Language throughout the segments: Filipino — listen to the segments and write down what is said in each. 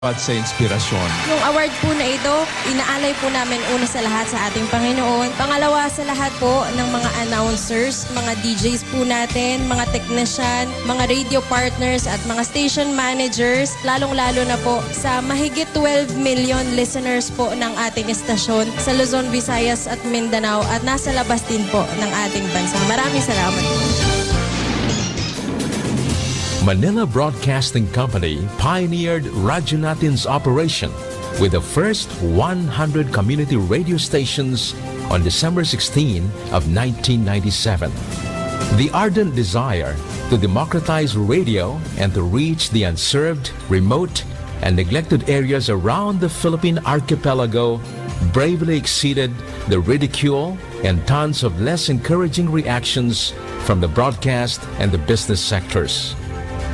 at sa inspirasyon. Yung award po na ito, inaalay po namin una sa lahat sa ating Panginoon. Pangalawa sa lahat po ng mga announcers, mga DJs po natin, mga technician, mga radio partners at mga station managers, lalong-lalo na po sa mahigit 12 million listeners po ng ating estasyon sa Luzon, Visayas at Mindanao at nasa labas din po ng ating bansa. Maraming salamat po. Manila Broadcasting Company pioneered Radyo Natin's operation with the first 100 community radio stations on December 16 of 1997. The ardent desire to democratize radio and to reach the unserved, remote, and neglected areas around the Philippine archipelago bravely exceeded the ridicule and tons of less encouraging reactions from the broadcast and the business sectors.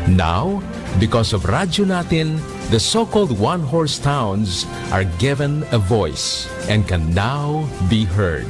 Now, because of Radyo Natin, the so-called one-horse towns are given a voice and can now be heard.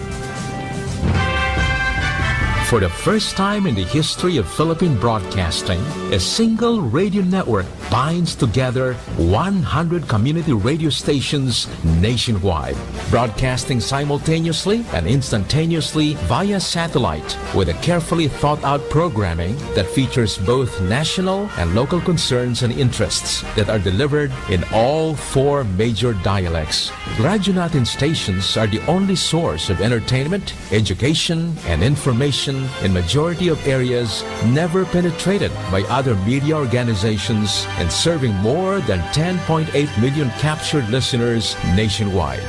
For the first time in the history of Philippine broadcasting, a single radio network binds together 100 community radio stations nationwide, broadcasting simultaneously and instantaneously via satellite with a carefully thought-out programming that features both national and local concerns and interests that are delivered in all 4 major dialects. Radyo Natin stations are the only source of entertainment, education, and information in majority of areas never penetrated by other media organizations and serving more than 10.8 million captured listeners nationwide.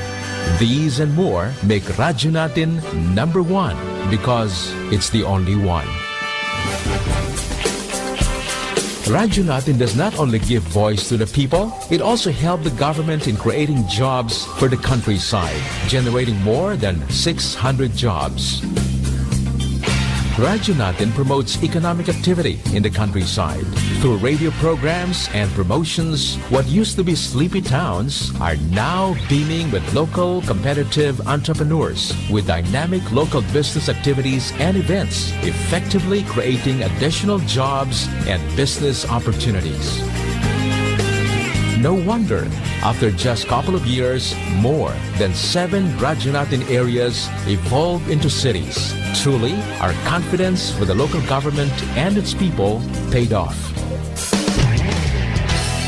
These and more make Radyo Natin number 1 because it's the only one. Radyo Natin does not only give voice to the people, it also helped the government in creating jobs for the countryside, generating more than 600 jobs. Radyo Natin promotes economic activity in the countryside. Through radio programs and promotions, what used to be sleepy towns are now beaming with local competitive entrepreneurs with dynamic local business activities and events, effectively creating additional jobs and business opportunities. No wonder, after just a couple of years, more than 7 Radyo Natin areas evolved into cities. Truly, our confidence with the local government and its people paid off.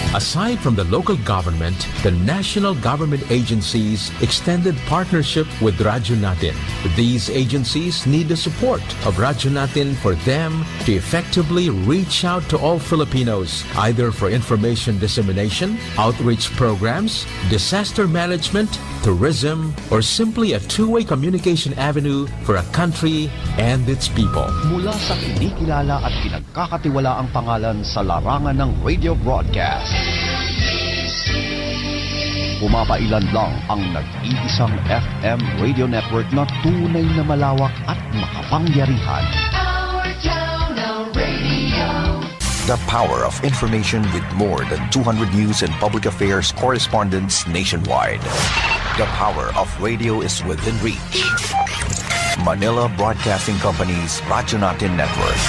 Aside from the local government, the national government agencies extended partnership with Radyo Natin. These agencies need the support of Radyo Natin for them to effectively reach out to all Filipinos, either for information dissemination, outreach programs, disaster management, tourism, or simply a two-way communication avenue for a country and its people. Mula sa kinikilala at pinagkakatiwalaang pangalan sa larangan ng radio broadcast, pumapailan lang ang nag-iisang FM radio network na tunay na malawak at makapangyarihan. Our town, our radio. The power of information with more than 200 news and public affairs correspondents nationwide. The power of radio is within reach. Manila Broadcasting Company's Radyo Natin Network.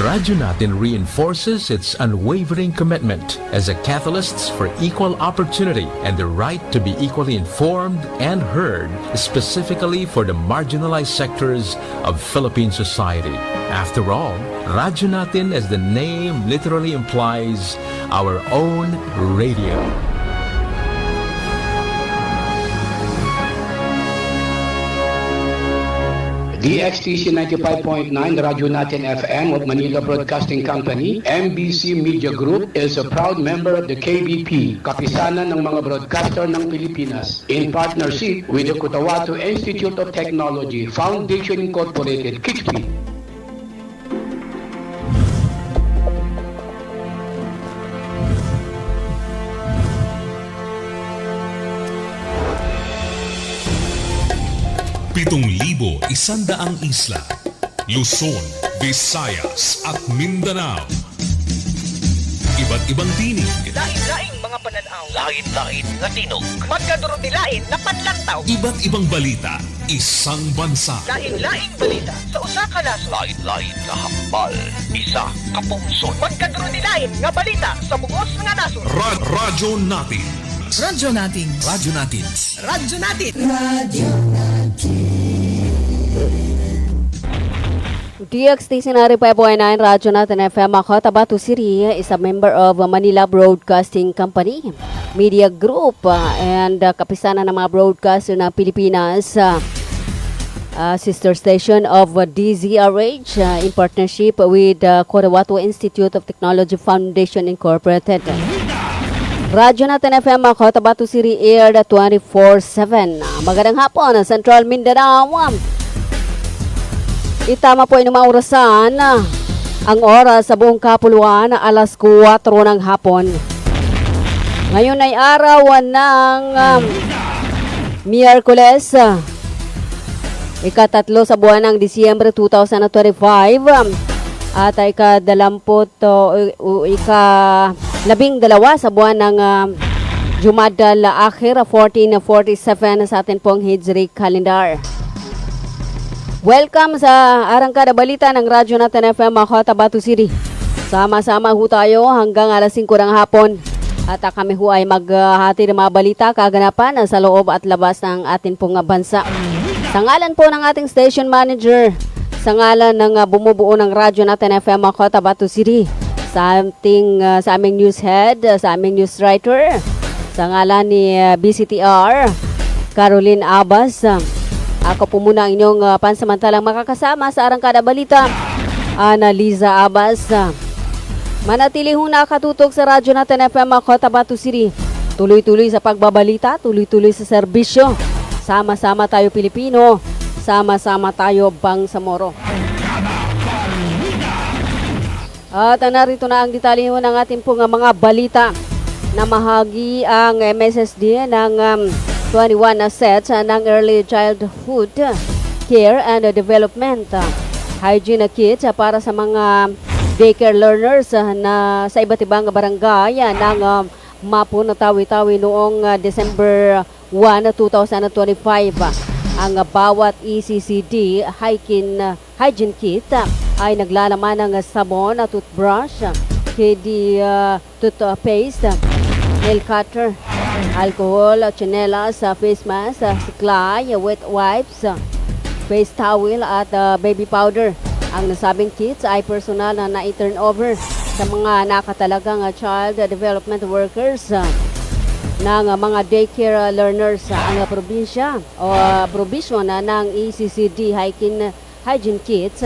Radyo Natin reinforces its unwavering commitment as a catalyst for equal opportunity and the right to be equally informed and heard, specifically for the marginalized sectors of Philippine society. After all, Radyo Natin, as the name literally implies, our own radio. DXTC 95.9, Radyo Natin FM of Manila Broadcasting Company, MBC Media Group is a proud member of the KBP, Kapisanan ng mga Broadcaster ng Pilipinas, in partnership with the Cotabato Institute of Technology, Foundation Incorporated, KITFI. Libo, 100 isla, Luzon, Visayas at Mindanao. Iba't ibang tinig, lain-lain mga pananaw, lain-lain nga tinog, magkaduro dilain na panlantaw. Iba't ibang balita, isang bansa. Lain-laing balita sa usa ka nasod. Lain-lain nga hambal, isa ka pungsod. Magkadronilain nga balita sa bugos nga nasod. Radyo natin. Radyo natin. Radyo natin. Radyo natin. DXTC 95.9 Radyo natin FM. Ako, Tabato City is a member of Manila Broadcasting Company, Media Group, and kapisanan ng mga broadcaster ng Pilipinas, sister station of DZRH in partnership with Cotabato Institute of Technology Foundation Incorporated. Radyo natin FM, ako, Tabato City, aired 24/7. Magandang hapon, Central Mindanao. Itama po ay mga orasan, ang oras sa buong kapuluan, alas 4 ng hapon. Ngayon ay araw ng Miyerkules, ika-3 sa buwan ng Disyembre 2025, at ay ika-12 sa buwan ng Jumada al-Akhir 1447 sa atin pong Hijri calendar. Welcome sa Arangkada Balita ng Radyo natin FM, ako, Tabato City. Sama-sama ho tayo hanggang alas 5 ng hapon. At kami ho ay maghati ng mga balita, kaganapan sa loob at labas ng atin pong bansa. Sa ngalan po ng ating station manager, sa ngalan ng bumubuo ng Radyo natin FM, ako, Tabato City, sa aming news head, sa aming news writer, sa ngalan ni BCTR, Caroline Abbas, ako po muna ang inyong pansamantalang makakasama sa Arangkada Balita, Liza Abbas. Manatili hong nakatutok sa Radyo natin FM, ako, Tabato City. Tuloy-tuloy sa pagbabalita, tuloy-tuloy sa serbisyo. Sama-sama tayo Pilipino, sama-sama tayo Bangsamoro. At narito na ang detalye ng ating pong mga balita. Namahagi ang MSSD ng 21 sets ng Early Childhood Care and Development Hygiene Kits para sa mga daycare learners na sa iba't ibang barangay ng Mapo na Tawi-Tawi noong December 1, 2025. Ang bawat ECCD hygiene kit ay naglalaman ng sabon, toothbrush, KD toothpaste, nail cutter, alcohol, tsinelas, face mask, siklay, wet wipes, face towel at baby powder. Ang nasabing kits ay personal na na-turn over sa mga nakatalagang child development workers ng mga daycare learners. Ang probinsya o provision ng ECCD hygiene kits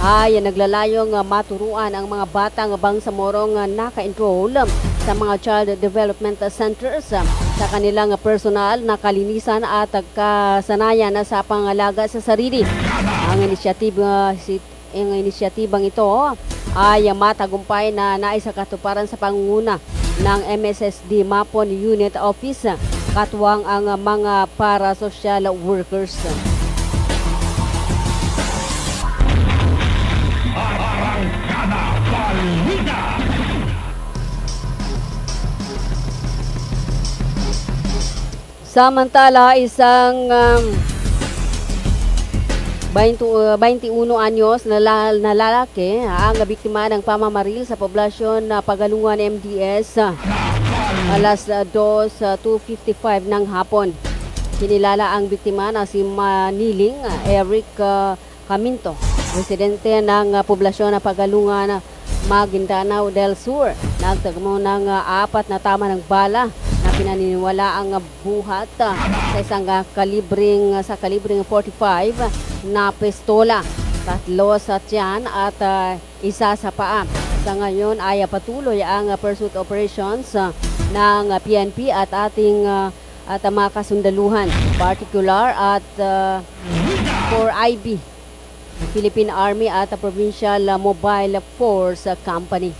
ay naglalayong maturuan ang mga batang Bangsamorong naka-enroll sa mga child development centers sa kanilang personal na kalinisan at kasanayan sa pangalaga sa sarili. Ang inisyatibang ito ay matagumpay na naisakatuparan sa pangunguna ng MSSD Mapon Unit Office, katuwang ang mga para-social workers. Samantala, isang 21 anyos na lalaki ang biktima ng pamamaril sa poblasyon na Pagalungan MDS alas 2:55 ng hapon. Kinilala ang biktima na si Maniling Eric Caminto, residente ng poblasyon na Pagalungan, Maguindanao del Sur. Nagtagmo ng 4 na tama ng bala na pinaniniwala ang buhat sa isang kalibring 45 na pistola, 3 sa tiyan at 1 sa paa. Sa ngayon ay patuloy ang pursuit operations ng PNP at ating mga kasundaluhan, particular at 4IB, Philippine Army at Provincial Mobile Force Company.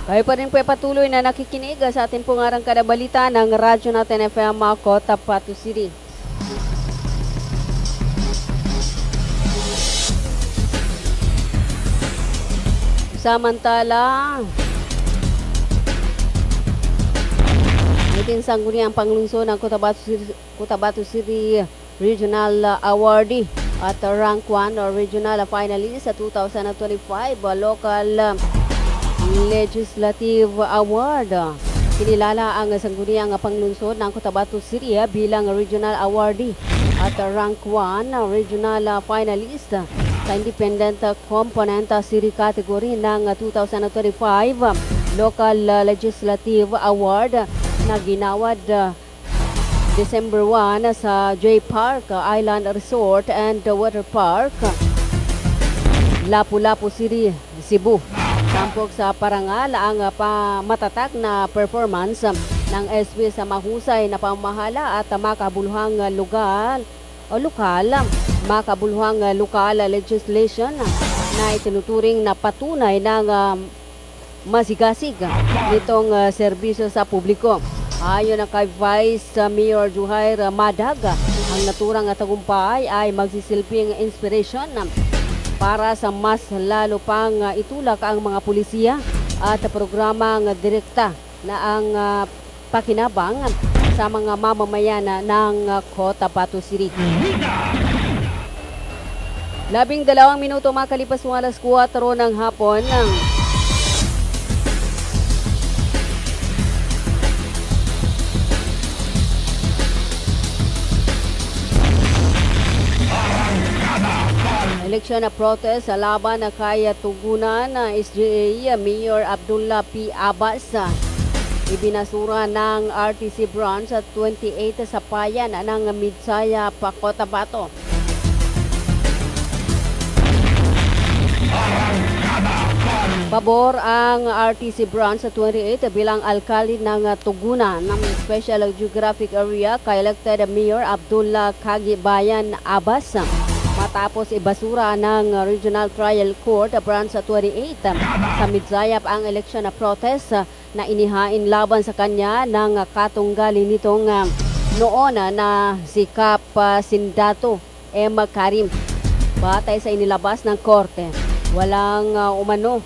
Kayo pa rin po patuloy na nakikinig sa ating pong Arangkada Balita ng Radyo natin FM, ako, Tabato City. Samantala, Itin sangguniang panglungsod ng Cotabato City Regional Awardee at rank 1 regional finalist sa 2025 local legislative award. Kinilala ang sangguniang panglungsod ng Cotabato City bilang regional awardee at rank 1 regional finalist sa independent component city category ng 2025 local legislative award na ginawad December 1 sa J Park Island Resort and Water Park, Lapu-Lapu City, Cebu. Tampok sa parangal ang matatak na performance ng SB sa mahusay na pamahala at makabuluhang lokal legislation na itinuturing na patunay ng masigasig nitong serbisyo sa publiko. Ayon na kay Vice Mayor Juhair Madag, ang naturang tagumpay ay magsisilbing inspiration para sa mas lalo pang itulak ang mga pulisiya at programang direkta na ang pakinabang sa mga mamamayan ng Cotabato City. 12 minuto makalipas ng alas 4 ng hapon. Eleksyon na protest sa laban na kay tugunan ng SGA Mayor Abdullah P. Abbas. Ibinasura ng RTC branch at 28 sa payan ng Midsaya, Cotabato. Pabor ang RTC branch sa 28 bilang alkalde ng tugunan ng Special Geographic Area kay elected Mayor Abdullah Kagi Bayan Abbas. Matapos ibasura ng Regional Trial Court branch sa 28 sa Midzayap ang eleksyon na protest na inihain laban sa kanya ng katunggali nitong noon na si Kap Sindato M. Karim. Batay sa inilabas ng korte, walang umano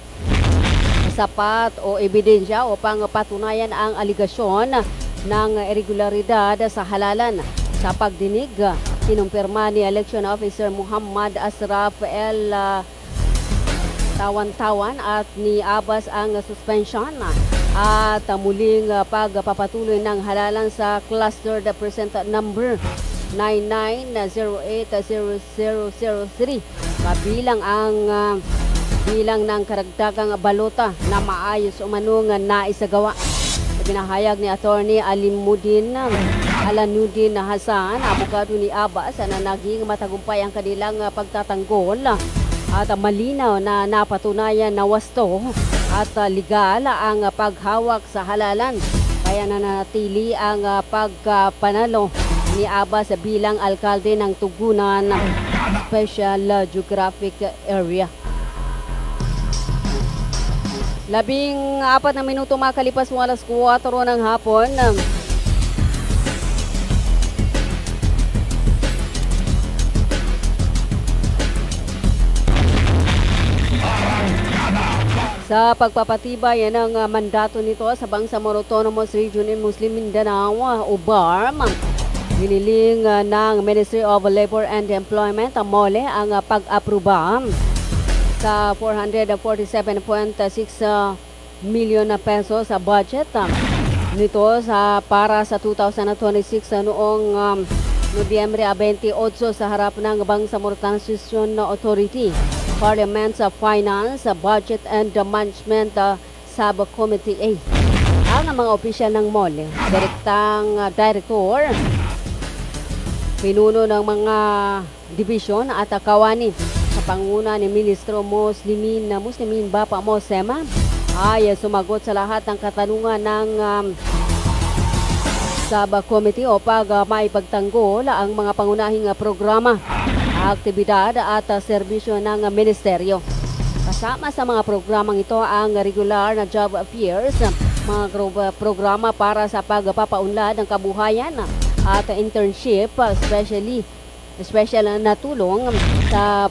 sapat o ebidensya upang patunayan ang aligasyon ng irregularidad sa halalan. Sa pagdinig, kinumpirma ni Election Officer Muhammad Asraf El Tawan-Tawan at ni Abbas ang suspension at muling pagpapatuloy ng halalan sa cluster present number 99080003 kabilang ang bilang ng karagdagang balota na maayos umanong naisagawa. Pinahayag ni Attorney Alanuddin Hassan, abogado ni Abbas, na naging matagumpay ang kanilang pagtatanggol at malinaw na napatunayan na wasto at legal ang paghawak sa halalan. Kaya nanatili ang pagpanalo ni Abbas bilang alkalde ng Tugunan Special Geographic Area. 14 na minuto makalipas ng alas 4 ng hapon. Sa pagpapatibay ng mandato nito sa Bangsamoro Autonomous Region in Muslim Mindanao o BARM, hiniling ng Ministry of Labor and Employment MOLE ang pag-aproba sa 447.6 million na pesos sa budget nito para sa 2026 noong Nobyembre 28 sa harap ng Bangsamoro Transition Authority Parliament's Finance, Budget and Management Subcommittee A. Ang mga opisyal ng MOLE, Director, pinuno ng mga division at kawani sa panguna ni Ministro Muslimin Bapa Mosema ay sumagot sa lahat ng katanungan ng subcommittee o maipagtanggol ang mga pangunahing programa, aktibidad at serbisyo ng ministeryo. Kasama sa mga programang ito ang regular na job affairs, mga programa para sa pagpapaunlad ng kabuhayan at internship, special na tulong sa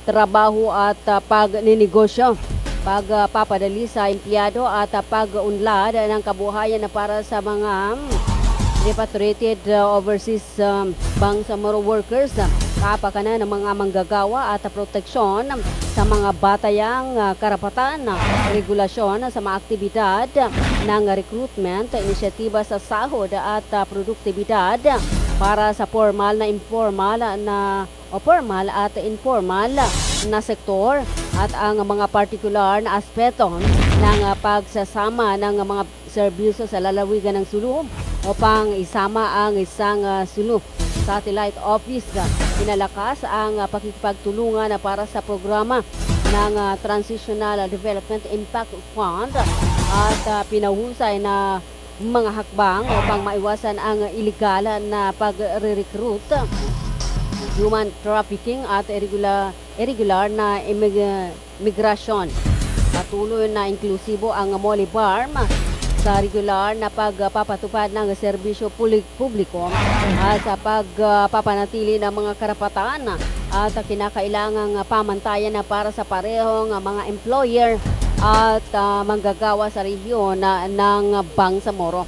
trabaho at pagninegosyo, pagpapadali sa empleyado at pag-unlad ng kabuhayan para sa mga repatriated overseas Bangsamoro workers, kapakanan ng mga manggagawa at proteksyon sa mga batayang karapatan, regulasyon sa mga aktibidad ng recruitment, inisyatiba sa sahod at produktibidad para sa formal at informal na sektor at ang mga partikular na aspeto ng pagsasama ng mga serbisyo sa lalawigan ng Sulu upang isama ang isang Sulu satellite office. Pinalakas ang pakikipagtulungan para sa programa ng Transitional Development Impact Fund at pinahusay na mga hakbang upang maiwasan ang iligal na pag-recruit, human trafficking at irregular na migrasyon. Patuloy na inklusibo ang Moli Barm sa regular na pagpapatupad ng serbisyo publiko at sa pagpapanatili ng mga karapatan at kinakailangang pamantayan para sa parehong mga employer at manggagawa sa rehiyon ng Bangsamoro.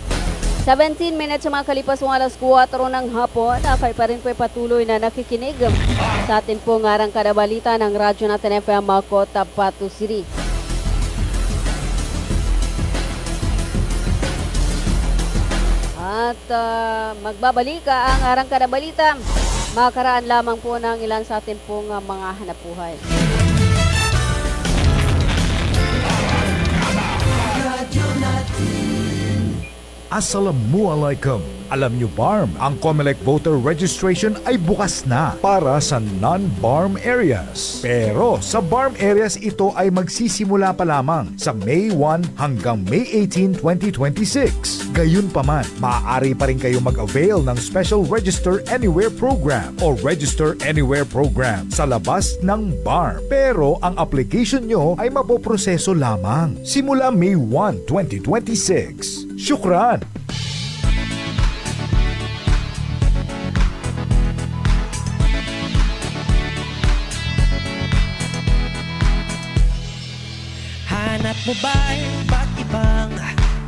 17 minutes sa mga kalipas ng alas 4 ng hapon. Kayo pa rin po patuloy na nakikinig sa atin pong Arangkada Balita ng Radyo Natin FM Cotabato City. At magbabalik ang Arangkada Balita. Makaraan lamang po ng ilan sa atin pong mga hanapbuhay. Assalamualaikum. Alam nyo, BARM, ang COMELEC voter registration ay bukas na para sa non-BARM areas. Pero sa BARM areas ito ay magsisimula pa lamang sa May 1 hanggang May 18, 2026. Gayunpaman, maaari pa rin kayo mag-avail ng Special Register Anywhere Program o Register Anywhere Program sa labas ng BARM. Pero ang application nyo ay mapoproseso lamang simula May 1, 2026. Syukran! Hanap mo ba yung iba't ibang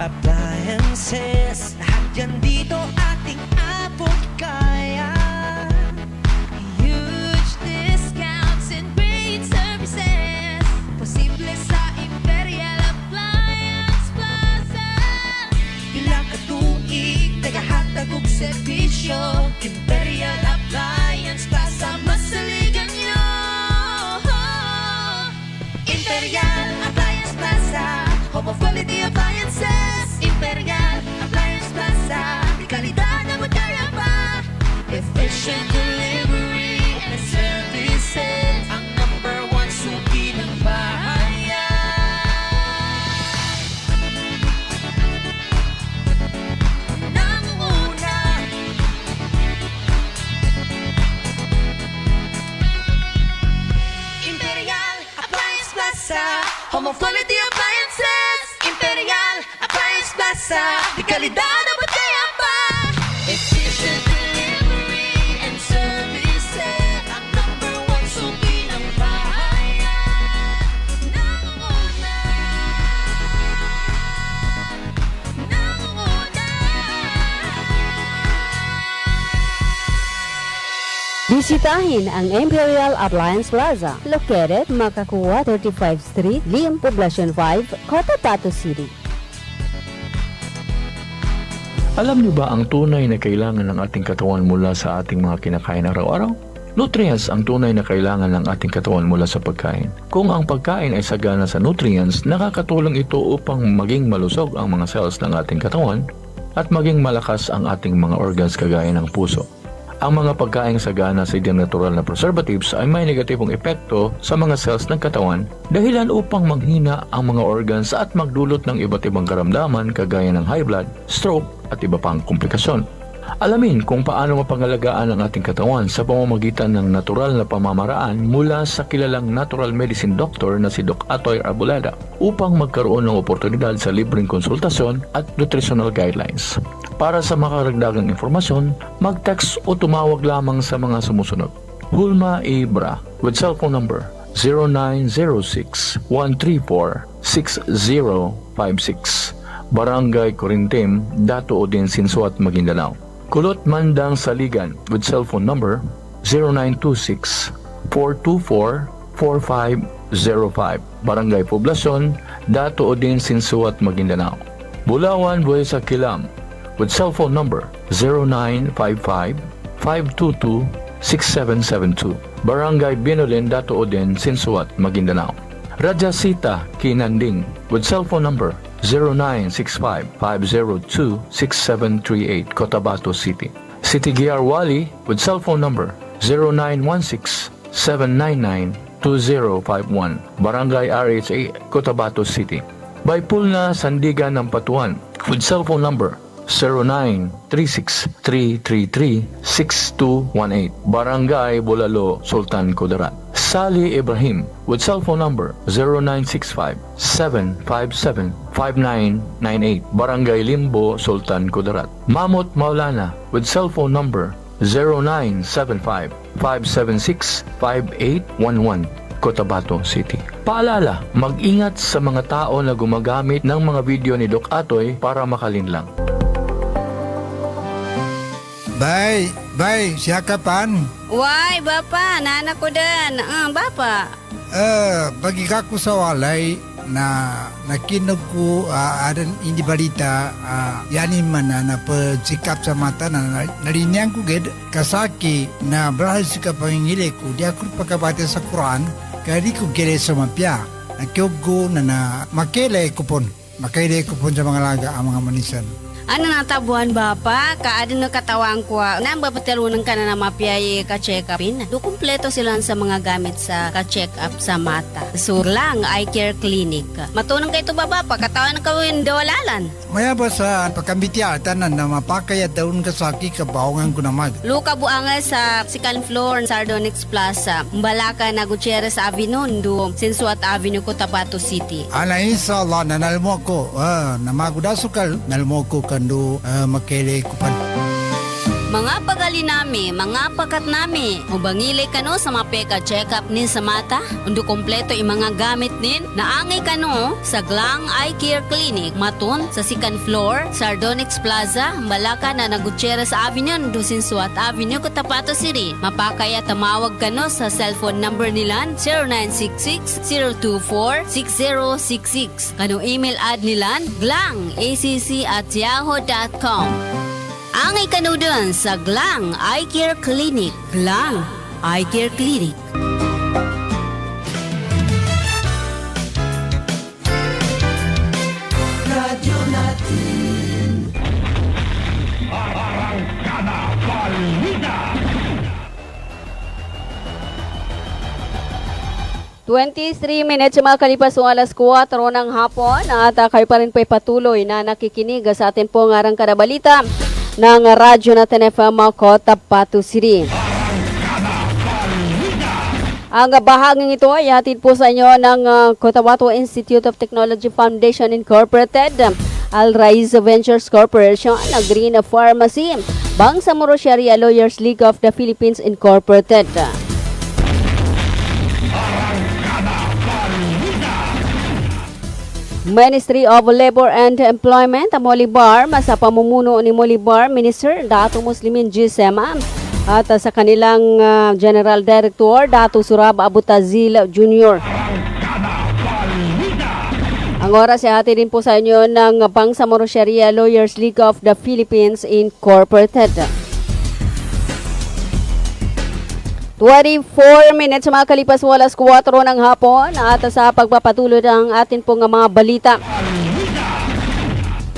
appliances? Lahat yan dito ating abot kaya. Huge discounts and great services. Posible sa Imperial Appliance Plaza. Ilang katuig, nagahatag og serbisyo. Imperial Appliance Plaza, masaligan nyo. Imperial Appliance Plaza, home of quality appliances. Imperial Appliance Plaza, di kalidad na magkaya pa. Efficient delivery and services, ang number one suki ng bahayan. Nangunguna. Imperial Appliance Plaza, home of quality appliances. Imperial Appliance Plaza, di kalidad na kaya pa. Efficient delivery and services, ang number one suki ng bahayan. Nangunguna. Bisitahin ang Imperial Appliance Plaza, located Makakuwa 35th Street, Lim, Poblacion 5, Cotabato City. Alam niyo ba ang tunay na kailangan ng ating katawan mula sa ating mga kinakain araw-araw? Nutrients ang tunay na kailangan ng ating katawan mula sa pagkain. Kung ang pagkain ay sagana sa nutrients, nakakatulong ito upang maging malusog ang mga cells ng ating katawan at maging malakas ang ating mga organs kagaya ng puso. Ang mga pagkaing sagana sa natural na preservatives ay may negatibong epekto sa mga cells ng katawan, dahilan upang manghina ang mga organs at magdulot ng iba't ibang karamdaman kagaya ng high blood, stroke at iba pang komplikasyon. Alamin kung paano mapangalagaan ang ating katawan sa pamamagitan ng natural na pamamaraan mula sa kilalang natural medicine doctor na si Doc Atoy Arboleda upang magkaroon ng oportunidad sa libreng konsultasyon at nutritional guidelines. Para sa makaragdagang informasyon, mag-text o tumawag lamang sa mga sumusunod. Hulma Ibra with cellphone number 0906-134-6056. Barangay Corintim, Dato Odin, Sinsuat, Maguindanao. Kulot Mandang Saligan with cellphone number 0926-424-4505. Barangay Poblacion, Dato Odin, Sinsuat, Maguindanao. Bulawan, Buesa Kilam with cellphone number 0955-522-6772. Barangay Binolin, Dato Odin, Sinsuat, Maguindanao. Rajasita Kinanding with cellphone number 0965-502-6738, Cotabato City. City Giar Wali with cellphone number 0916-799-2051, Barangay RHA, Cotabato City. Baypulna, Sandigan ng Patuan with cellphone number 0936-333-6218, Barangay Bulalo, Sultan Kudarat. Sali Ibrahim with cellphone number 0965-757-5998, Barangay Limbo, Sultan Kudarat. Mamot Maulana with cellphone number 0975-576-5811, Cotabato City. Paalala, mag-ingat sa mga tao na gumagamit ng mga video ni Doc Atoy para makalinlang. Bay, siya kapan? Why, Bapa, nana ko din. Bapa. Bagi kako sa walay na nakinog ko adan hindi balita yani mana na pagsikap sa mata na narinyang ko ged kasaki na berhasil sikap pangingili ko dia ko pagkabate sa Quran kaya ko gere sa mapya nakyogo na makele ko pon sa mga laga ang mga manisan. Ano natabuhan Bapa? Kaadin na katawang ko. Nang babatalunan ka na mapiyay ka-check-upin. Do kumpleto sila sa mga gamit sa ka-check-up sa mata. So lang, eye care clinic. Matunang kayo ito Bapa, katawan na kawin dawalalan. Maya ba sa pagkambitya tanan na mapakayat daun kasaki kabaongan ko na mag. Luka buanga sa second floor Sardonyx Plaza. Mbalaka na Gutierrez Avenue, do Sinsuat Avenue, Cotabato City. Ana inshallah nanalmo ko. Namagudasukal nalmo ko kando makele kupan. Mga pagali nami, mga pakat nami, ubangili kano sa mapeka check-up ni sa mata, undo kompleto yung mga gamit nin, naangay kano sa Glang Eye Care Clinic, matun sa second floor, Sardonyx Plaza, Malaka na Gutierrez Avenue, Sinsuat Avenue, Cotabato City. Mapakaya tamawag kano sa cellphone number nilan, 0966-024-6066. Kano email ad nilan, glangacc@yahoo.com. Angay kanudan sa Glang Eye Care Clinic. Glang Eye Care Clinic. Radyo natin. Arangkada Balita. 23 minutes makalipas ng alas 4 ng hapon at kayo pa rin po'y patuloy na nakikinig sa atin pong Arangkada Balita ng Radyo Natin FM Cotabato City. Ang bahaging ito ay hatid po sa inyo ng Cotabato Institute of Technology Foundation Incorporated, Al-Raiz Ventures Corporation, Green Pharmacy, Bangsamoro Sharia Lawyers League of the Philippines Incorporated. Ministry of Labor and Employment, Molibar, sa pamumuno ni Molibar Minister Dato Muslimin G. Sema at sa kanilang General Director Dato Surab Abutazil Jr. Ang oras ay hati din po sa inyo ng Bangsamoro Sharia Lawyers League of the Philippines Incorporated. 24 minutes makalipas walas 4 ng hapon at sa pagpapatuloy ng atin pong mga balita.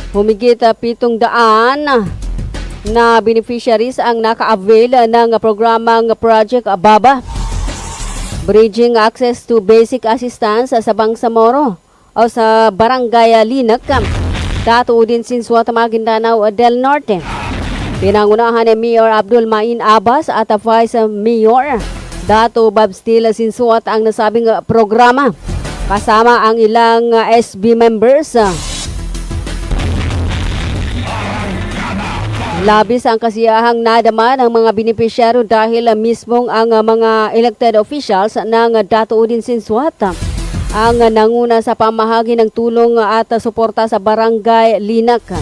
Humigit 700 na beneficiaries ang naka-avail ng programang Project Baba, Bridging Access to Basic Assistance sa Bangsamoro o sa Barangay Linak, Dato Udin Sinsuat, Maguindanao del Norte. Pinangunahan ni Mayor Abdul Main Abbas at Vice Mayor Dato Babstil Sinsuat ang nasabing programa kasama ang ilang SB members. Labis ang kasiyahang nadama ng mga benepisyaryo dahil mismong ang mga elected officials ng Datuudin Sinsuat ang nanguna sa pamahagi ng tulong at suporta sa Barangay Linak.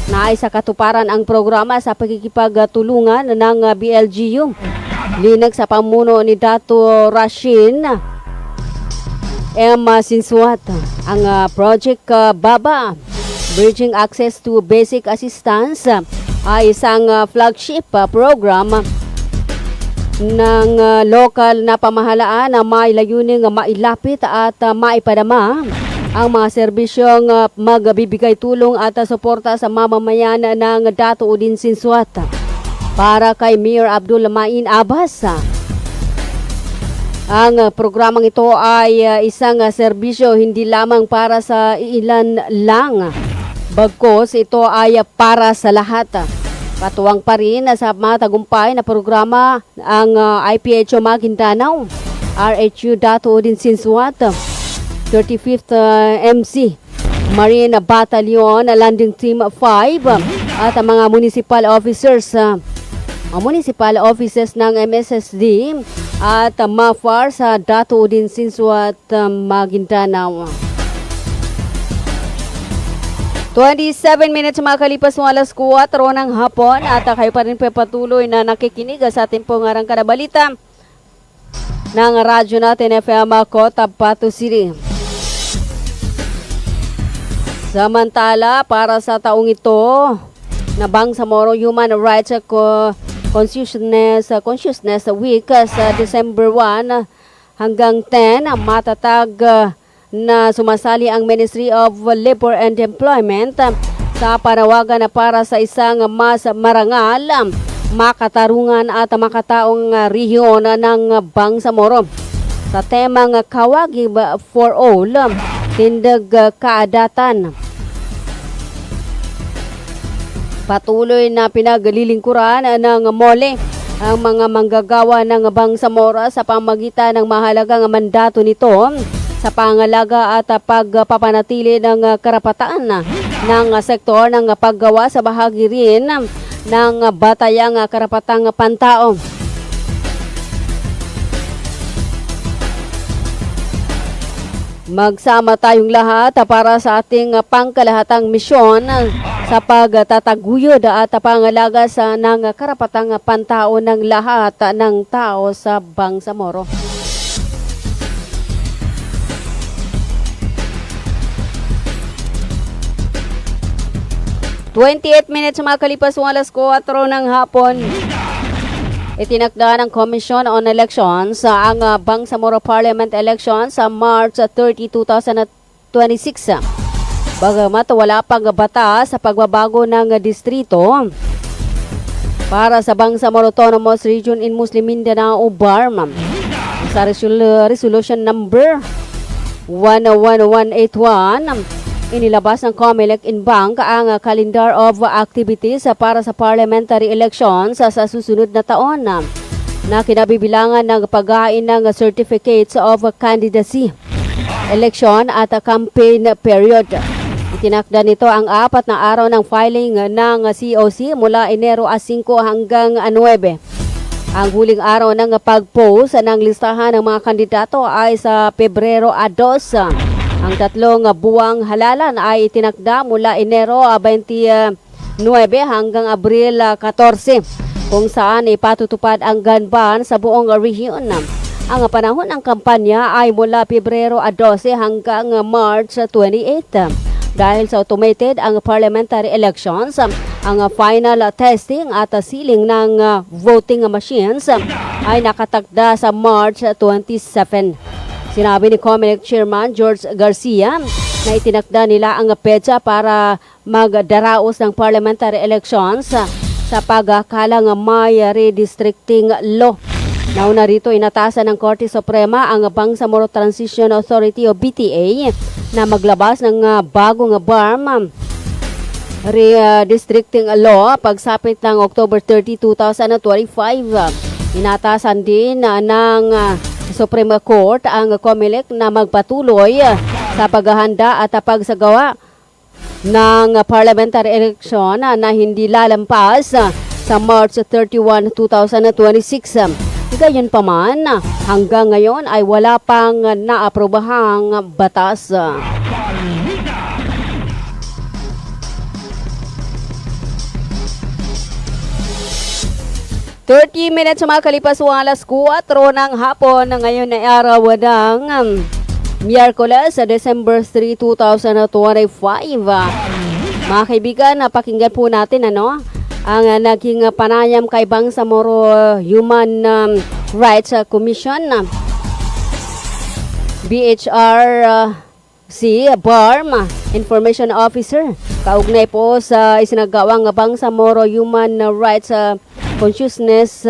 Naay sa katuparan ang programa sa pagkikipagtulungan ng BLGU. Linak sa pamuno ni Dato Rashin M. Sinsuat. Ang Project Baba, Bridging Access to Basic Assistance, ay isang flagship program ng lokal na pamahalaan na may layuning mailapit at maipadama ang mga serbisyong magbibigay tulong at suporta sa mamamayan ng Datuudin Sinsuat. Para kay Mayor Abdul Main Abbas, ang programang ito ay isang serbisyo hindi lamang para sa ilan lang, bagkus ito ay para sa lahat. Patuwang pa rin sa matagumpay na programa ang IPHO Maguindanao, RHU Datuudin Sinsuat, 35th MC Marine Battalion Landing Team 5 at ang mga municipal officers ng MSSD at MAFAR sa Datuudin Sinsuat, Maguindanao. 27 minutes makalipas ng alas 4 ng hapon at kayo pa rin patuloy na nakikinig sa ating pong arangkada balita ng radyo natin FM Cotabato City. Samantala, para sa taong ito, na Bangsamoro Human Rights Consciousness Week sa December 1 hanggang 10, matatag na sumasali ang Ministry of Labor and Employment sa panawagan na para sa isang mas marangal, makatarungan at makataong rehiyon ng Bangsamoro. Sa temang Kawagi for All, Tindag Kaadatan. Patuloy na pinaglilingkuran ng MOLE ang mga manggagawa ng Bangsamoro sa pamagitan ng mahalagang mandato nito sa pangalaga at pagpapanatili ng karapatan ng sektor ng paggawa sa bahagi rin ng batayang karapatang pantao. Magsama tayong lahat para sa ating pangkalahatang misyon sa pagtataguyod at pangalaga sa ng karapatang pantao ng lahat ng tao sa Bangsamoro. "28 minutes makalipas ng alas 4 ng hapon. Itinakda ng Commission on Elections ang Bangsamoro Parliament Elections sa March 30, 2026. Bagamat wala pang batas sa pagbabago ng distrito para sa Bangsamoro Autonomous Region in Muslim Mindanao, BARM. Sa resolution number 11181, inilabas ng COMELEC Inbank ang calendar of activities para sa parliamentary elections sa susunod na taon na kinabibilangan ng paghain ng certificates of candidacy, election at campaign period. Itinakda nito ang 4 na araw ng filing ng COC mula Enero 5 hanggang 9. Ang huling araw ng pag-post ng listahan ng mga kandidato ay sa Pebrero 2. Ang 3 buwang halalan ay itinakda mula Enero 29 hanggang Abril 14, kung saan ipatutupad ang gun ban sa buong rehiyon. Ang panahon ng kampanya ay mula Pebrero 12 hanggang March 28. Dahil sa automated ang parliamentary elections, ang final testing at sealing ng voting machines ay nakatakda sa March 27. Sinabi ni COMELEC Chairman George Garcia na itinakda nila ang petsa para magdaraos ng parliamentary elections sa pagkakalang may redistricting law. Nauna rito, inatasan ng Korte Suprema ang Bangsamoro Transition Authority o BTA na maglabas ng bagong BARM redistricting law pagsapit ng October 30, 2025. Inatasan din ng Supreme Court ang COMELEC na magpatuloy sa paghahanda at pagsagawa ng parliamentary election na hindi lalampas sa March 31, 2026. Gayunpaman, hanggang ngayon ay wala pang naaprobahang batas. 30 minutes makalipas ang alas 4 ng hapon na ngayon ay araw ng Miyerkules, December 3, 2025. Mga kaibigan, pakinggan po natin ang naging panayam kay Bangsamoro Human Rights Commission, BHRC BARM Information Officer, kaugnay po sa isinagawang Bangsamoro Human Rights Consciousness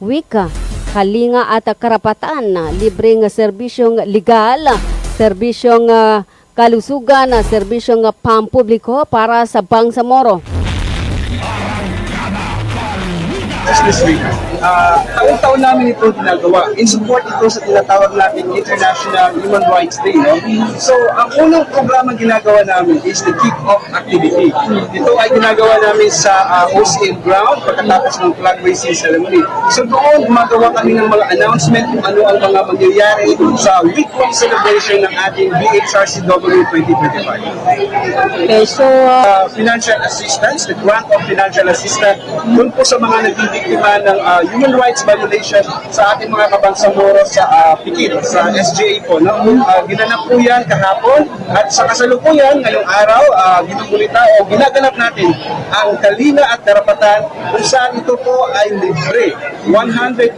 Week, kalinga at karapatan, libreng serbisyong legal, serbisyong kalusugan, serbisyong pampubliko para sa Bangsamoro. This week, taon-taon namin ito ginagawa. In support ito sa tinatawag natin International Human Rights Day. No? So, ang unang programa ginagawa namin is the kick-off activity. Ito ay ginagawa namin sa OCN ground pagkatapos ng flag raising ceremony. So, doon gumagawa kami ng mga announcement kung ano ang mga mangyayari sa week-long celebration ng ating BHRCW 2025. Okay, so financial assistance, the grant of financial assistance, doon po sa mga nagdidiktima ng human rights violation sa ating mga kabangsamoro sa Pikit, sa SGA po. No? Ginanap po yan kahapon at sa kasalukuyan ngayong araw, ginugulita o ginaganap natin ang kalinga at karapatan kung saan ito po ay libre. 101%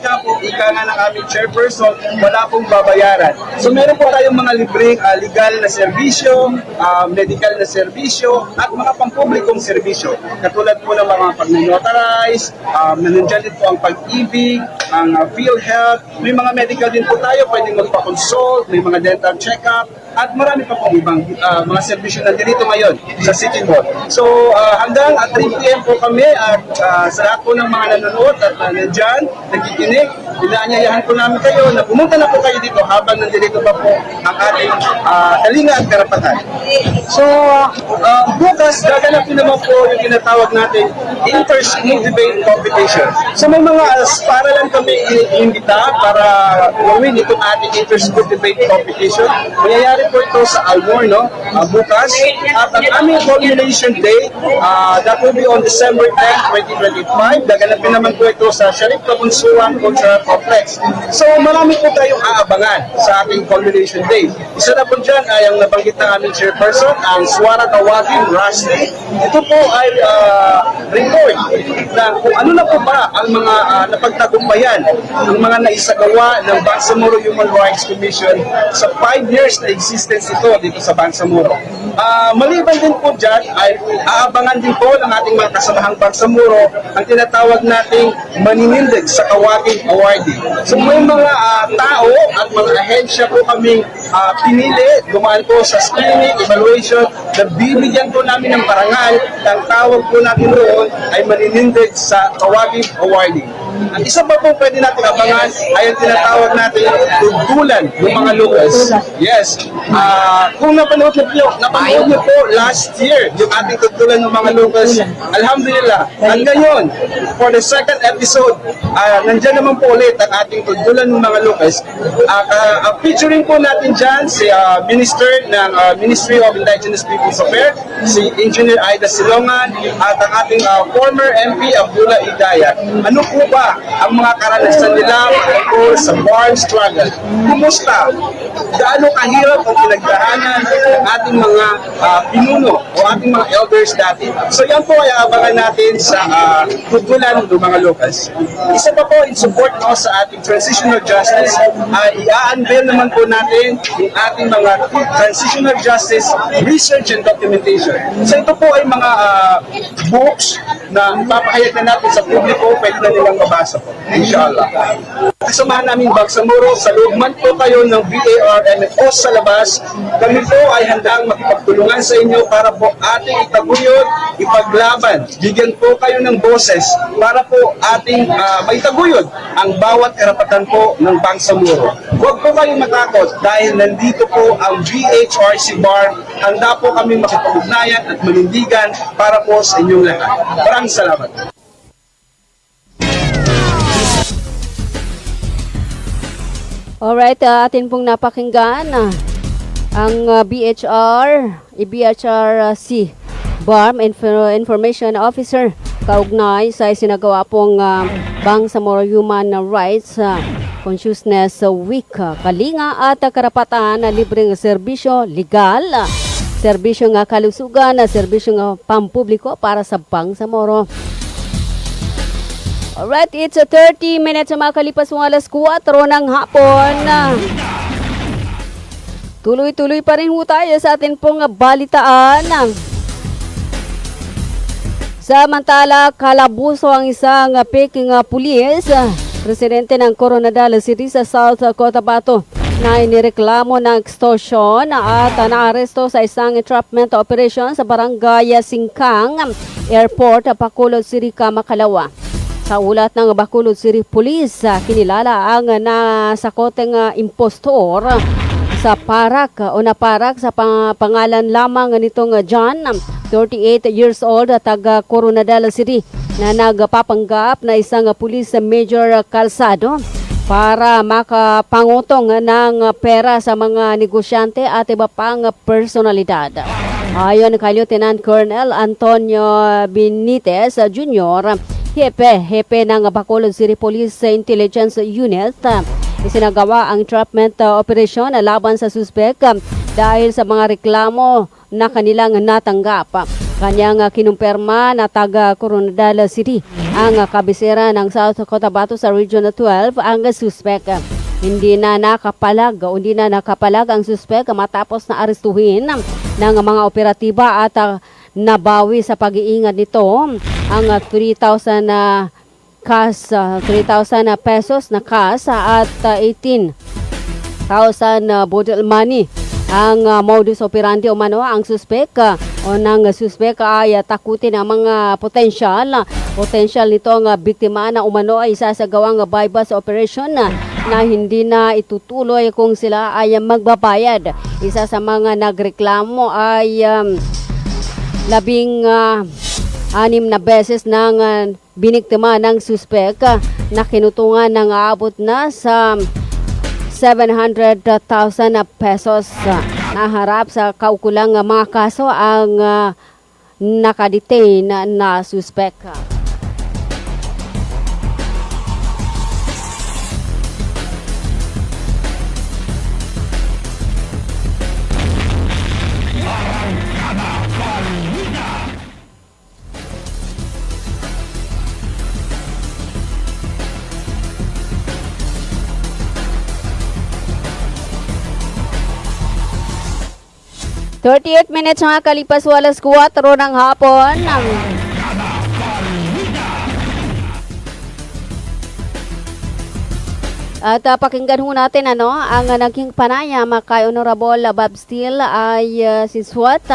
na po ika nga ng aming chairperson, wala pong babayaran. So meron po tayong mga libreng legal na serbisyo, medical na serbisyo at mga pampublikong serbisyo. Katulad po ng mga pag-notarize, nandiyan din po ang pag-ibig, ang PhilHealth, may mga medical din po tayo, pwedeng magpa-consult, may mga dental check-up, at marami pa pong ibang mga serbisyo na dito ngayon sa City Hall. So hanggang 3 p.m. po kami at sa lahat po ng mga nanonood at nandyan, nagkikinig, inaanyayahan po namin kayo na pumunta na po kayo dito habang nandito pa po ang ating kalinga at karapatan. So bukas, gaganapin naman po yung tinatawag natin inter-school debate competition. So may mga para lang kami iimbita para gawin itong ating inter-school debate competition. Mayayari po ito sa Almor, no? Bukas. At ang aming culmination day, that will be on December 10, 2025. Gaganapin naman po ito sa Sharif Kabunsuan Cultural Complex. So marami po tayong aabangan sa ating culmination day. Isa na po dyan ay ang nabanggit ng aming chairperson, ang Suara Tawagin Rusty. Ito po ay report na kung ano na po ba ang mga napagtagumpayan ng mga naisagawa ng Bangsamoro Human Rights Commission sa 5 years na existence ito dito sa Bangsamoro. Maliban din po dyan ay aabangan din po ng ating mga kasamahang Bangsamoro ang tinatawag nating maninindig sa Kawagin Awardee. So may mga tao at mga ahensya po kaming pinili, dumaan po sa screening, evaluation, na bibigyan po namin ng parangal. Ang tawag po natin doon ay maninindig sa Kawagin Awardee. Ang isa pa po pwede natin abangan ay ang tinatawag natin tugtulan ng mga Lucas. Yes. Kung napanood niyo po last year yung ating tugtulan ng mga Lucas, alhamdulillah. At ngayon, for the second episode, nandyan naman po ulit ang ating tugtulan ng mga Lucas. Featuring po natin dyan si Minister ng Ministry of Indigenous Peoples Affairs, si Engineer Aida Silongan, at ang ating former MP Abdullah Idaya. Ano po ba ang mga karanasan nila tungkol sa BARM struggle? Kumusta? Gaano kahirap ang pinagdaanan ng ating mga pinuno o ating mga elders dati? So yan po ay abangan natin sa tugtulan ng mga Lucas. Isa pa po in support no, sa ating transitional justice, ay i-unveil naman po natin yung ating mga transitional justice research and documentation. So ito po ay mga books na ipapahayag na natin sa publiko, pwede na nilang mabasa po. Inshallah. Kasamahan namin Bangsamoro, sa loob man po kayo ng BARM o sa labas, kami po ay handang makipagtulungan sa inyo para po ating itaguyod, ipaglaban. Bigyan po kayo ng boses para po ating maitaguyod ang bawat karapatan po ng Bangsamoro. Huwag po kayong matakot dahil nandito po ang BHRC BARM. Handa po kami makipag-ugnayan at manindigan para po sa inyong lahat. Maraming salamat. Alright, atin pong napakinggan ang BHRC BARM Information Officer kaugnay sa isinagawa pong Bangsamoro Human Rights Consciousness Week. Kalinga at karapatan na libreng serbisyo legal, serbisyong kalusugan, serbisyong pampubliko para sa Bangsamoro. Alright, it's 30 minutes na makalipas ng alas 4 ng hapon. Tuloy-tuloy pa rin ho tayo sa atin pong balitaan. Samantala, kalabuso ang isang Peking pulis, presidente ng Coronadal City sa South Cotabato, na inireklamo ng extortion at naaresto sa isang entrapment operation sa barangay Singkang Airport, Bacolod City, Makalawa. Sa ulat ng Bacolod City Police, kinilala ang nasakoteng impostor sa parak o naparak sa pangalan lamang nitong John, 38 years old, taga Coronadal City, na nagpapanggap na isang pulis Major Calzado para makapangutong ng pera sa mga negosyante at iba pang personalidad. Ayon kay Lieutenant Colonel Antonio Benitez Jr., Hepe ng Bacolod City Police Intelligence Unit, isinagawa ang entrapment operation laban sa suspect dahil sa mga reklamo na kanilang natanggap. Kanyang kinumpirma na taga Coronadal City ang kabisera ng South Cotabato sa Region 12 ang suspect. Hindi na nakapalag ang suspect matapos na arestuhin ng mga operatiba at nabawi sa pag-iingat nito ang 3,000 pesos na cash at 18,000 bodil money. Ang modus operandi umano ang suspect ay takutin ang mga potensyal nitong biktima na umano ay isasagawang bypass operation na hindi na itutuloy kung sila ay magbabayad. Isa sa mga nagreklamo ay 16 na beses nang biniktima ng suspect na kinutungan ng aabot na sa 700,000 pesos. Naharap sa kaukulang mga kaso ang nakadetain na suspect. ...38 minutes mga kalipas walas 4 ng hapon. At pakinggan ho natin ang naging panayam kay Honorable Bob Steele ay Sinsuat,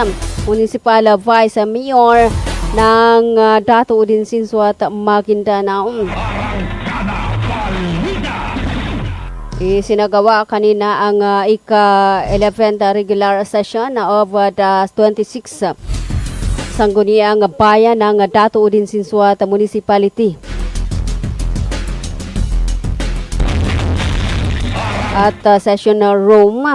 Municipal Vice Mayor ng Dato Udin Sinsuat, Maguindanao. Isinagawa kanina ang ika-11th regular session of the 26th Sangguniang Bayan ng Dato Udin Sinsuat Municipality. At session room,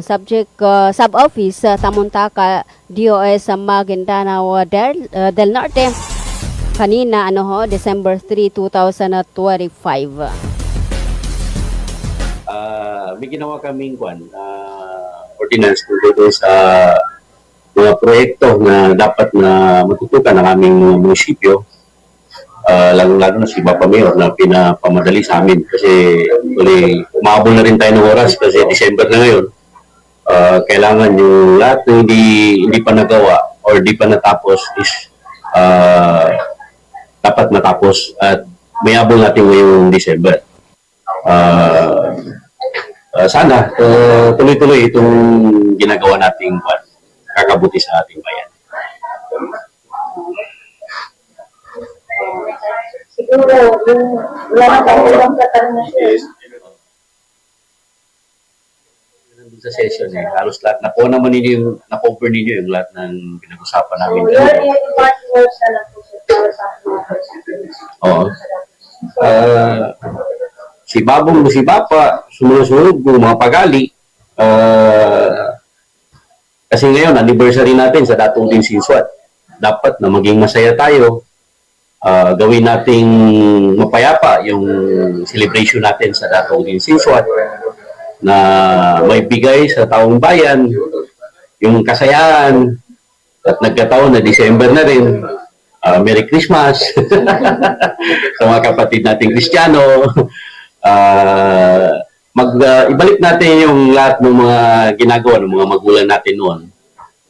subject sub-office Tamuntaka, DOS Maguindanao del Norte, kanina December 3, 2025. May ginawa kaming ordinance tungkol sa mga proyekto na dapat na matutukan ng aming mga munisipyo, lalo na si Papa Mayor na pinapamadali sa amin kasi umabol na rin tayo ng oras kasi December na ngayon. Kailangan yung lahat na hindi pa nagawa or di pa natapos is dapat matapos at mayabol natin ngayong December. Sana tuloy-tuloy itong ginagawa nating kakabuti sa ating bayan. Siguro, yung wala na tayo lang katanungan siya. Sa session halos lahat na-cover ninyo yung lahat ng pinag-usapan namin. So, yung partners na lang po sa mga Oo. Si Babong, si Bapa, sumunod yung mga pagali. Kasi ngayon, anniversary natin sa Datong Din Sinswat. Dapat na maging masaya tayo. Gawin nating mapayapa yung celebration natin sa Datong Din Sinswat na may bigay sa taong bayan yung kasayahan at nagkataon na December na rin. Merry Christmas sa mga kapatid nating Kristiyano. Ibalik natin yung lahat ng mga ginagawa ng mga magulang natin noon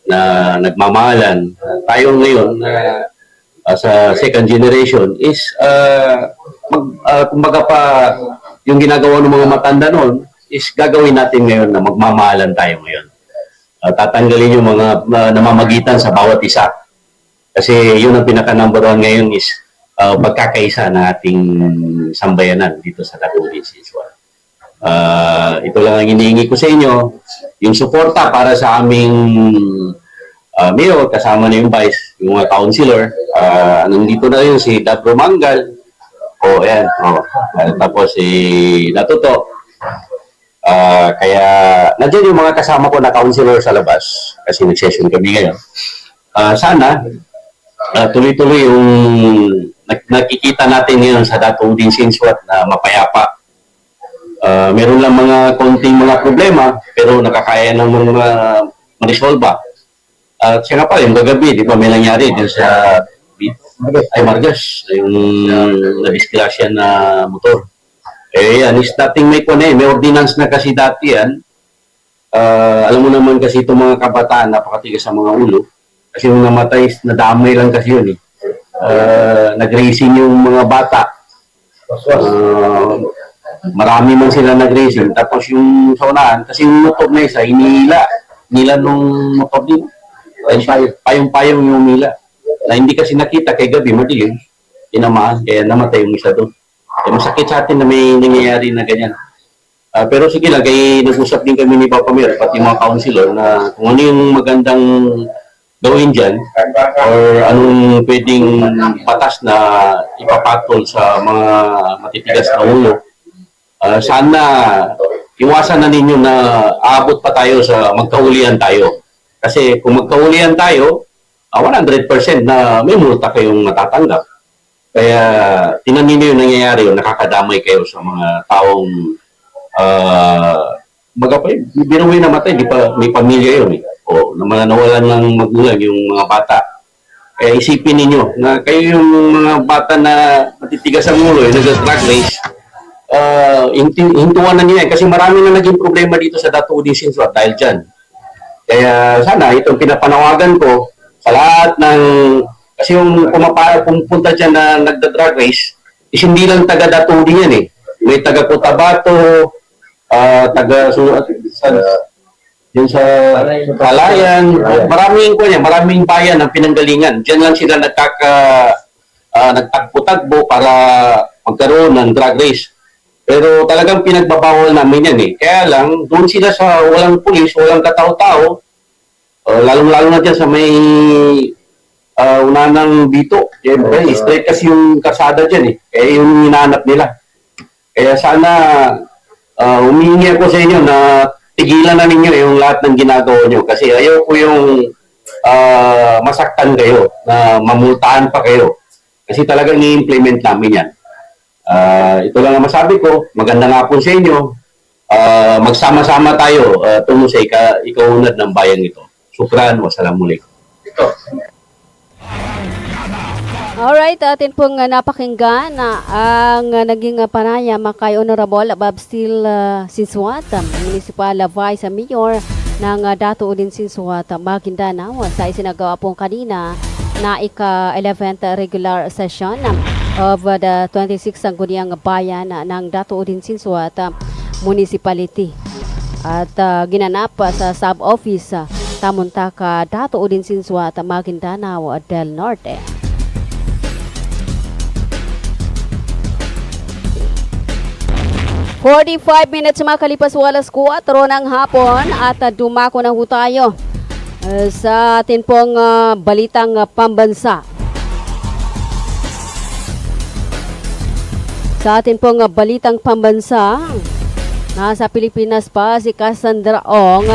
na nagmamahalan. Tayo ngayon sa second generation is kumbaga pa yung ginagawa ng mga matanda noon is gagawin natin ngayon na magmamahalan tayo ngayon. Tatanggalin yung mga namamagitan sa bawat isa. Kasi yun ang pinaka-number one ngayon is pagkakaisa ng ating sambayanan dito sa Datong Din Sinswat. Ito lang ang hinihingi ko sa inyo, yung suporta para sa aming mayor, kasama na yung vice, yung mga councilor. Nandito na yun si Dabro Mangal. Ayan. Tapos si Natuto. Kaya nandiyan yung mga kasama ko na councilor sa labas kasi nag-session kami ngayon. Sana tuloy-tuloy yung nakikita natin ngayon sa Datong Din Sinswat na mapayapa. Meron lang mga konting mga problema pero nakakaya ng mga ma-resolve. At siya nga pa, yung gagabi, di ba may nangyari din sa Margas, yung na-disgrasya na motor. Yan, is dating may may ordinance na kasi dati yan. Alam mo naman kasi itong mga kabataan, napakatigas sa mga ulo. Kasi yung namatay, nadamay lang kasi yun. Nag-racing yung mga bata. Marami man sila nag-racing. Tapos yung sa unahan, kasi yung motor na isa, hinila nung motor din. Payong-payong yung nila. Na hindi kasi nakita kay gabi, madilim. Tinamaan, kaya namatay yung isa doon. Masakit sa atin na may nangyayari na ganyan. Pero sige lang, nag-usap din kami ni Papa Mayor, pati mga councilor, na kung ano yung magandang gawin dyan, or anong pwedeng batas na ipapatol sa mga matitigas na ulo. Sana iwasan na ninyo na aabot pa tayo sa magkahulihan tayo. Kasi kung magkahulihan tayo, 100% na may multa kayong matatanggap. Kaya tinanin niyo yung nangyayari yun, nakakadamay kayo sa mga taong binuwi na matay, di pa may pamilya yun o na mga nawalan ng magulang yung mga bata. Kaya isipin ninyo na kayo yung mga bata na matitigas ang ulo, nag-drag race, hintuan na niyo yan kasi marami na naging problema dito sa Datong Din Sinswat dahil dyan. Kaya sana itong pinapanawagan ko sa lahat ng kasi yung pumunta dyan na nagda-drag race, is hindi lang taga Datong Din yan May taga Cotabato, taga sa Palayan, maraming bayan ang pinanggalingan. Diyan lang sila nagtagpo-tagbo para magkaroon ng drag race. Pero talagang pinagbabawal namin yan Kaya lang, doon sila sa walang pulis, walang katao-tao, lalong-lalo na dyan sa may unanang dito. Straight kasi yung kasada dyan Kaya yung hinahanap nila. Kaya sana humihingi ako sa inyo na tigilan na ninyo yung lahat ng ginagawa nyo. Kasi ayaw ko yung masaktan kayo, na mamultahan pa kayo. Kasi talagang i-implement namin yan. Ito lang ang masabi ko. Magandang hapon sa inyo. Magsama-sama tayo tungo sa ikaunad ng bayan ito. Shukran, wassalamualaikum. Alright, atin pong napakinggan na ang naging panayam kay Honorable Bob Steele Sinswat, Municipal Vice Mayor ng Datong Din Sinswat, Maguindanao sa isinagawa pong kanina na ika-11th regular session of the 26 Sangguniang Bayan ng Dato Udinsinsuat Municipality. At ginanap sa sub-office Tamuntaka, Dato Udinsinsuat, Maguindanao del Norte. "45 minutes makalipas walas 4 ng hapon at dumako na ho tayo sa atin pong balitang pambansa. Sa atin pong balitang pambansa, nasa Pilipinas pa si Cassandra Ong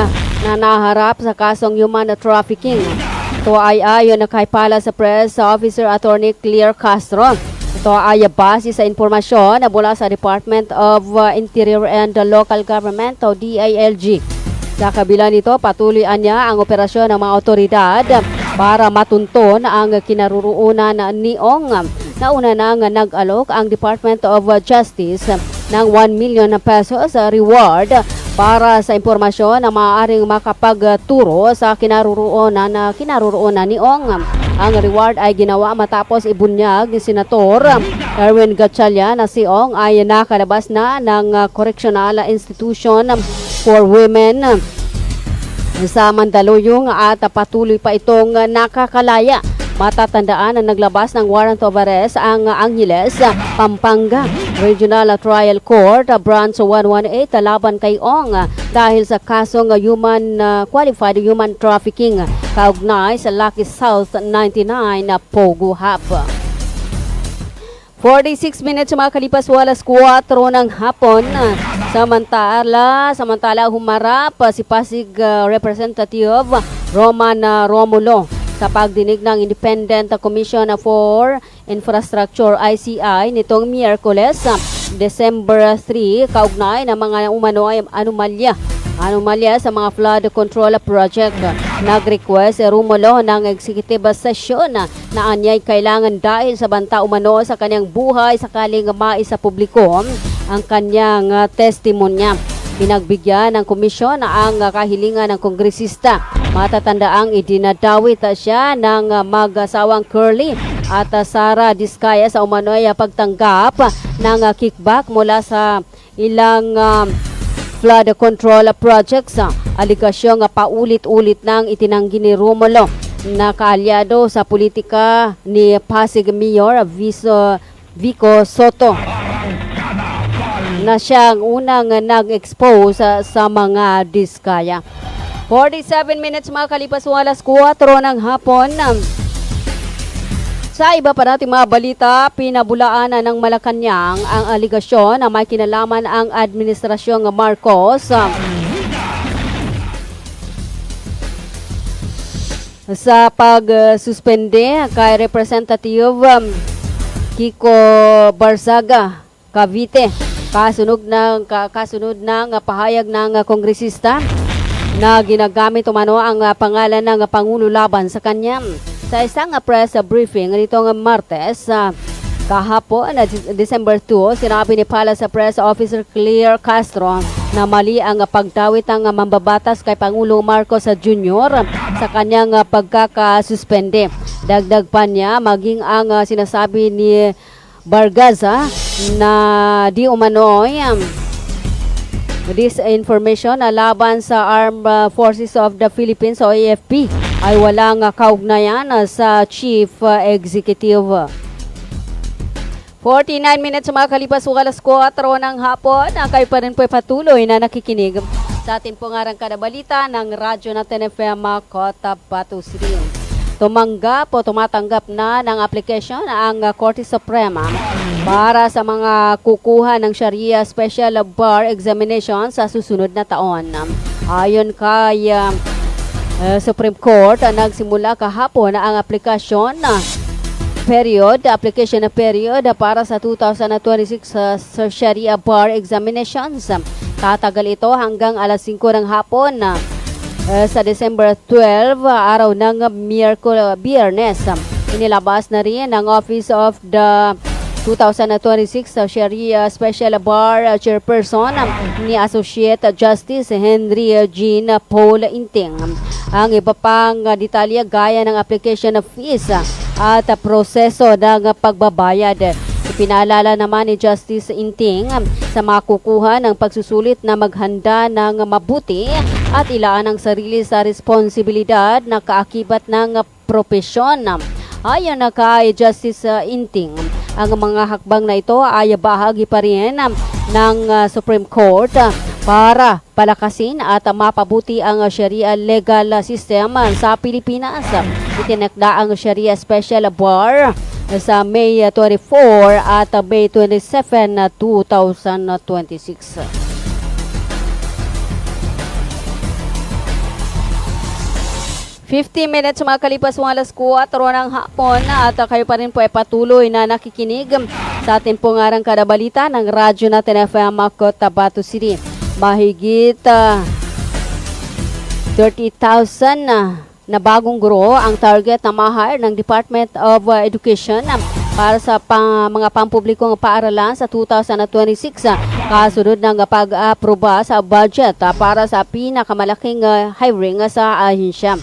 na naharap sa kasong human trafficking. Ito ay ayon na kay Palace Press Officer Attorney Claire Castro. Ito ay base sa informasyon na mula sa Department of Interior and Local Government o DILG. Sa kabila nito, patuloy niya ang operasyon ng mga otoridad para matunton ang kinaruruunan ni Ong. Nauna nang nag-alok ang Department of Justice ng 1 million pesos reward para sa impormasyon na maaaring makapagturo sa kinaruruunan ni Ong. Ang reward ay ginawa matapos ibunyag ni Senator Erwin Gatchalian na si Ong ay nakalabas na ng Correctional Institution for Women sa Mandaluyong at patuloy pa itong nakakalaya. Matatandaan na naglabas ng warrant of arrest ang Angeles, Pampanga Regional Trial Court Branch 118 laban kay Ong dahil sa kasong qualified human trafficking kaugnay sa Lucky South 99 Pogo Hub. 46 minutes makalipas walas 4 ng hapon. Samantala humarap si Pasig Representative Roman Romulo sa pagdinig ng Independent Commission for Infrastructure ICI nitong Miyerkules, December 3, kaugnay ng mga umano'y anomalya sa mga flood control project. Nag-request si Romulo ng executive session na anyay kailangan dahil sa banta umano sa kanyang buhay sakaling maisa publiko ang kanyang testimonya. Pinagbigyan ng komisyon ang kahilingan ng kongresista. Matatandaang idinadawit siya ng mag-asawang Curly at Sara Diskaya sa umano'y pagtanggap ng kickback mula sa ilang flood control projects. Aligasyong paulit-ulit nang itinanggi ni Romulo na kaalyado sa politika ni Pasig Mayor Vico Soto na siyang unang nag-expose sa mga Diskaya. 47 minutes makalipas walas 4 ng hapon. Sa iba pa nating mga balita, pinabulaanan ng Malacanang ang aligasyon na may kinalaman ang Administrasyong Marcos sa pag-suspende kay Representative Kiko Barzaga Cavite kasunod ng pahayag ng kongresista na ginagamit umano ang pangalan ng Pangulo laban sa kanya. Sa isang press briefing nitong Martes, kahapon, December 2, sinabi ni Palace Press Officer Claire Castro na mali ang pagdawit ng mambabatas kay Pangulo Marcos Jr. sa kanyang pagkakasuspende. Dagdag pa niya, maging ang sinasabi ni Bargaza na di umano'y disinformation na laban sa Armed Forces of the Philippines o AFP ay walang kaugnayan sa Chief Executive. 49 minutes makalipas walas 4 ng hapon. Kayo pa rin po patuloy na nakikinig sa atin pong arangkada balita ng Radyo Natin FM Cotabato City. Tumatanggap na ng application ang Korte Suprema para sa mga kukuha ng Sharia Special Bar Examination sa susunod na taon. Ayon kay Supreme Court, nagsimula kahapon ang application period para sa 2026 sa Sharia Bar Examinations. Tatagal ito hanggang alas 5 ng hapon sa December 12, araw ng Biyernes. Inilabas na rin ng Office of the 2026 Sharia Special Bar Chairperson ni Associate Justice Henry Jean Paul Inting. Ang iba pang detalye gaya ng application fees at proseso ng pagbabayad. Pinaalala naman ni Justice Inting sa mga kukuha ng pagsusulit na maghanda ng mabuti at ilaan ang sarili sa responsibilidad na kaakibat ng propesyon. Ayon na kay Justice Inting, ang mga hakbang na ito ay bahagi pa rin ng Supreme Court para palakasin at mapabuti ang Sharia legal system sa Pilipinas. Itinakda ang Sharia Special Bar sa May 24 at May 27, 2026. Minutes makalipas ng alas 4 ng hapon at kayo pa rin po ay patuloy na nakikinig sa ating pungarang kada balita ng Radyo Natin FM Cotabato City. Mahigit 30,000 na bagong guro ang target na ma-hire ng Department of Education para sa mga pampublikong paaralan sa 2026 kasunod ng pag-aproba sa budget para sa pinakamalaking hiring sa ahensya.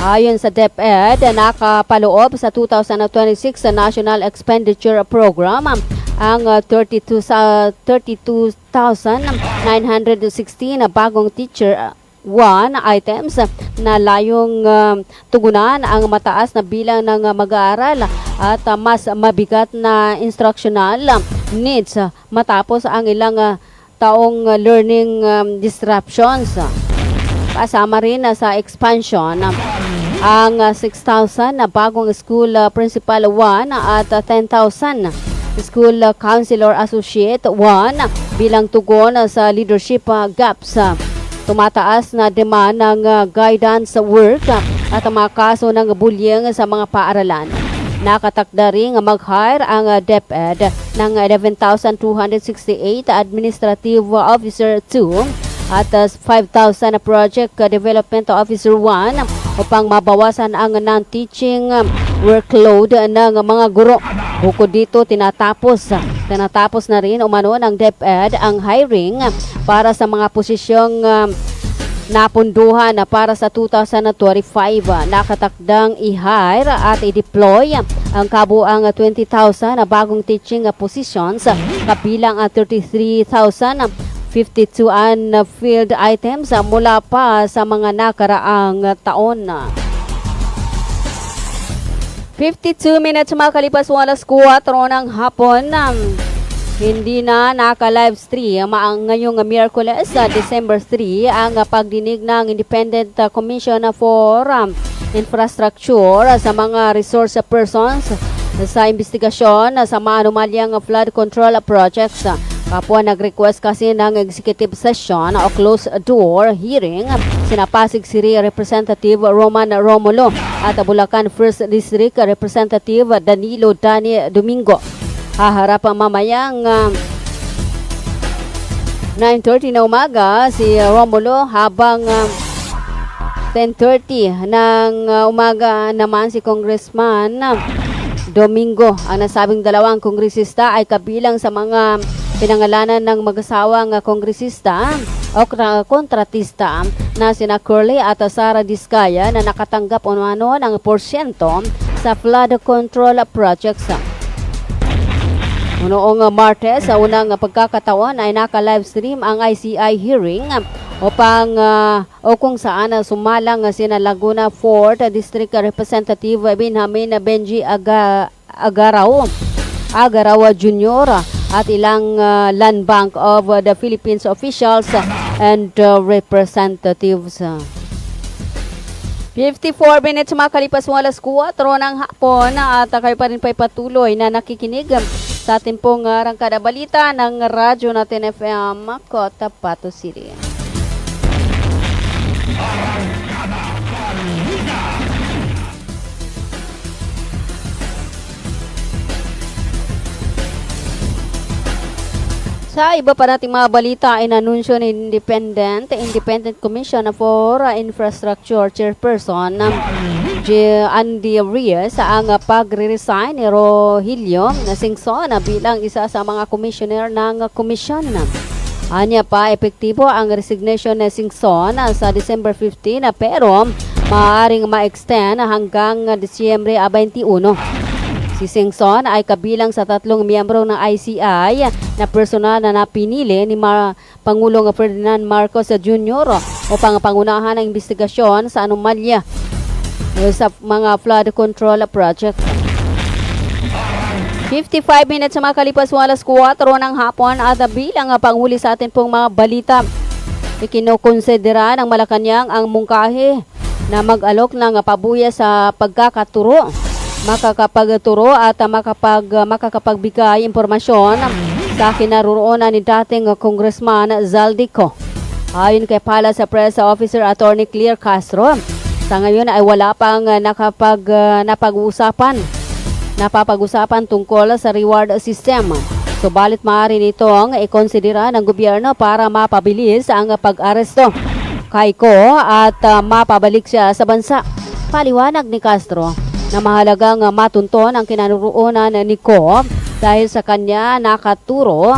Ayon sa DepEd, nakapaloob sa 2026 National Expenditure Program ang 32,916 na bagong Teacher 1 items na layong tugunan ang mataas na bilang ng mag-aaral at mas mabigat na instructional needs matapos ang ilang taong learning disruptions. Kasama rin sa expansion ang 6,000 na bagong school principal 1 at 10,000 school counselor associate 1 bilang tugon sa leadership gaps. Tumataas na demand ng guidance work at mga kaso ng bullying sa mga paaralan. Nakatakda ring mag-hire ang DepEd ng 11,268 Administrative Officer 2 at 5,000 Project Development Officer 1 upang mabawasan ang non-teaching workload ng mga guro. Bukod dito, tinatapos na rin umano ng DepEd ang hiring para sa mga posisyong napunduhan para sa 2025. Nakatakdang i-hire at i-deploy ang kabuang 20,000 na bagong teaching positions kabilang ang 33,052 unfilled items mula pa sa mga nakaraang taon. 52 minutes makalipas ng alas 4 ng hapon. Hindi na naka-live stream ang ngayong Miyerkules, December 3, ang pagdinig ng Independent Commission for Infrastructure sa mga resource persons sa investigasyon sa mga anomalyang flood control projects. Kapwa nag-request kasi ng executive session o closed-door hearing sina Pasig City Representative Roman Romulo at Bulacan 1st District Representative Danilo Dani Domingo. Haharap mamayang 9:30 na umaga si Romulo habang 10:30 ng umaga naman si Congressman Domingo. Ang nasabing dalawang kongresista ay kabilang sa mga pinangalanan ng mag-asawang kongresista o kontratista na sina Curly at Sara Diskaya na nakatanggap umano ng porsyento sa flood control projects. Noong Martes, sa unang pagkakataon ay naka-live stream ang ICI hearing upang o kung saan sumalang sina Laguna 4th District Representative Benjamin Benji Agaraw Jr. at ilang Land Bank of the Philippines officials and representatives. 54 minutes makalipas ng alas 4 ng hapon at kayo pa rin patuloy na nakikinig sa ating pong rangkada balita ng Radyo Natin FM Cotabato City. Sa iba pa nating mga balita ay nanunsyo ni Independent Commission for Infrastructure Chairperson Andy Reyes ang pagre-resign ni Rogelio Singson bilang isa sa mga commissioner ng komisyon. Anya pa, epektibo ang resignation ni Singson sa December 15 pero maaaring ma-extend hanggang Disyembre 21. Si Singson ay kabilang sa 3 miyembro ng ICI na personal na napinili ni Pangulong Ferdinand Marcos Jr. upang pangunahan ang investigasyon sa anomalya sa mga flood control project. 55 minutes sa makalipas alas 4 ng hapon at bilang panghuli sa atin pong mga balita. Ikinukonsidera ng Malacanang ang mungkahi na mag-alok ng pabuya sa pagkakaturo, makakapagturo at makakapagbigay impormasyon sa kinaroroonan ni dating Congressman Zaldico. Ayon kay Palace Press Officer Attorney Claire Castro, sa ngayon ay wala pang napapag-usapan tungkol sa reward system. Subalit maaari nitong ikonsidera ng gobyerno para mapabilis ang pag-aresto kay Ko at mapabalik siya sa bansa. Paliwanag ni Castro na mahalagang matunton ang kinaroroonan ni Ko dahil sa kanya nakaturo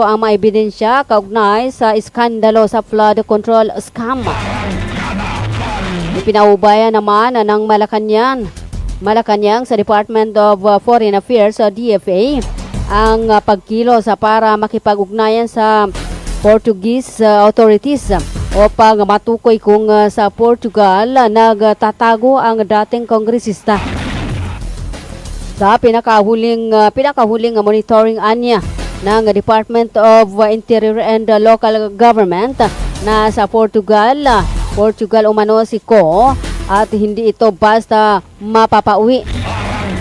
ang mga ebidensya kaugnay sa iskandalo sa flood control scam. Ipinaubayan naman ng Malacanang sa Department of Foreign Affairs o DFA ang pagkilos para makipag-ugnayan sa Portuguese authorities upang matukoy kung sa Portugal nagtatago ang dating kongresista. Sa pinakahuling monitoring anya ng Department of Interior and Local Government na sa Portugal umano si Ko at hindi ito basta mapapauwi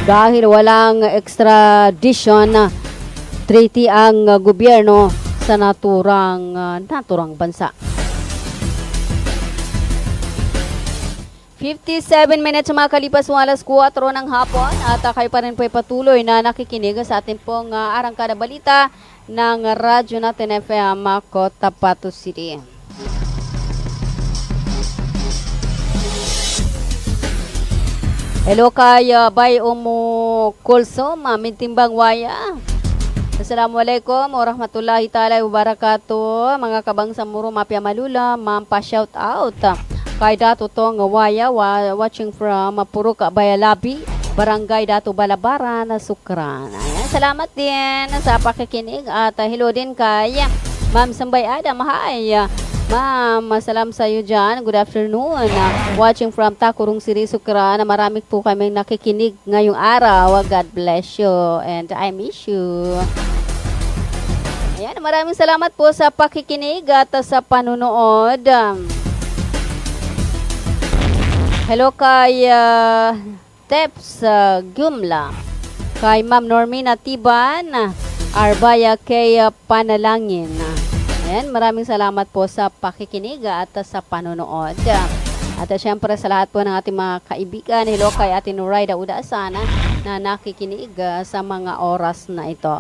dahil walang extradition treaty ang gobyerno sa naturang bansa. 57 minutes makalipas alas 4 ng hapon at kayo pa rin po patuloy na nakikinig sa ating pong arangkada balita ng Radyo Natin FM Cotabato City. Hello kay Bay Umu Kulsum, Mintimbang Waya. Assalamualaikum warahmatullahi ta'ala wabarakatuh. Mga kabangsa muro mapya malula, mampa shout out. Kay Dato Tong Waya, watching from Purok Bayalabi, Barangay Dato Balabara na Sukran. Ayan, salamat din sa pakikinig at hello din kay Ma'am Sambay Adam. Hi Ma'am, salam sa iyo dyan. Good afternoon. Watching from Takurong Siri Sukran. Marami po kaming nakikinig ngayong araw. God bless you and I miss you. Ayan, maraming salamat po sa pakikinig at sa panunood. Hello kay Teps Gumla, kay Ma'am Normina Tiban, Arbaya kay Panalangin. Ayan, maraming salamat po sa pakikinig at sa panunood. At syempre sa lahat po ng ating mga kaibigan, hello kay Ate Nuraida Udasana na nakikinig sa mga oras na ito.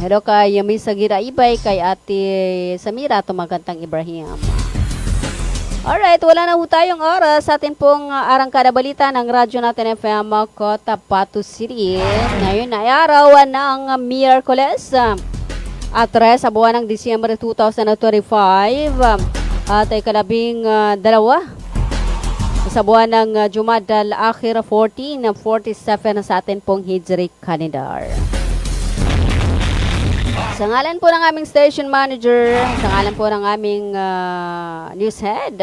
Hello kay Miss Sagira Ibay, kay Ate Samira Tumagantang Ibrahim. Alright, wala na po tayong oras sa atin pong arangkada balita ng Radyo Natin FM Cotabato City. Ngayon ay araw ng Miyerkules at 3 sa buwan ng Disyembre 2025 at ay kalabing 2 sa buwan ng Jumadal Akhir 1447 sa atin pong Hijri Calendar. Sa ngalan po ng aming station manager, sa ngalan po ng aming news head,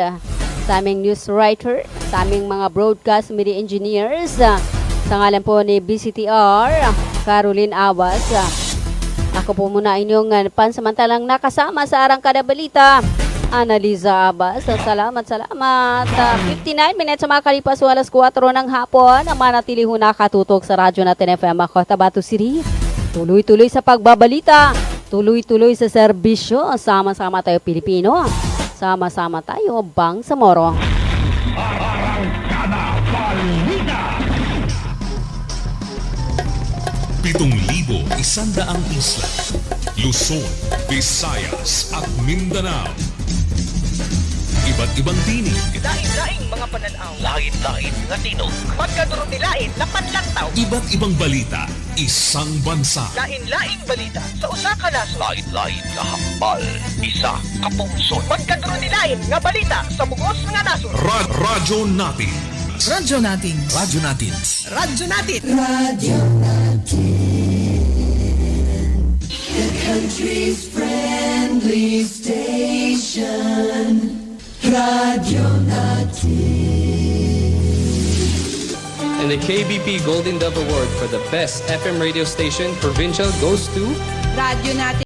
sa aming news writer, sa aming mga broadcast media engineers, sa ngalan po ni BCTR, Caroline Awas, ako po muna inyong pansamantalang nakasama sa Arangkada Balita, Analiza Abbas. Salamat. 59 minutes sa makalipas alas 4 ng hapon, manatili ho nakatutok sa Radyo Natin FM Cotabato City. Tuloy-tuloy sa pagbabalita, tuloy-tuloy sa serbisyo, sama-sama tayo Pilipino, sama-sama tayo Bangsamoro. 7,100 isla, Luzon, Visayas at Mindanao. Iba't ibang tinig, Lain-laing mga pananaw, Lain-lain nga tinog. magkadurog nilain na panlantaw. iba't ibang balita, isang bansa. Lain-laing balita sa usa ka nasod. Lain-lain nga hambal, isa ka pungsod. Magkadurog nilain nga balita sa bugos nga nasod. Radyo Natin Radyo natin. Radyo natin. Radyo natin. Radio the country's friendly station. Radio And the KBP Golden Dove Award for the best FM radio station provincial goes to Radyo natin.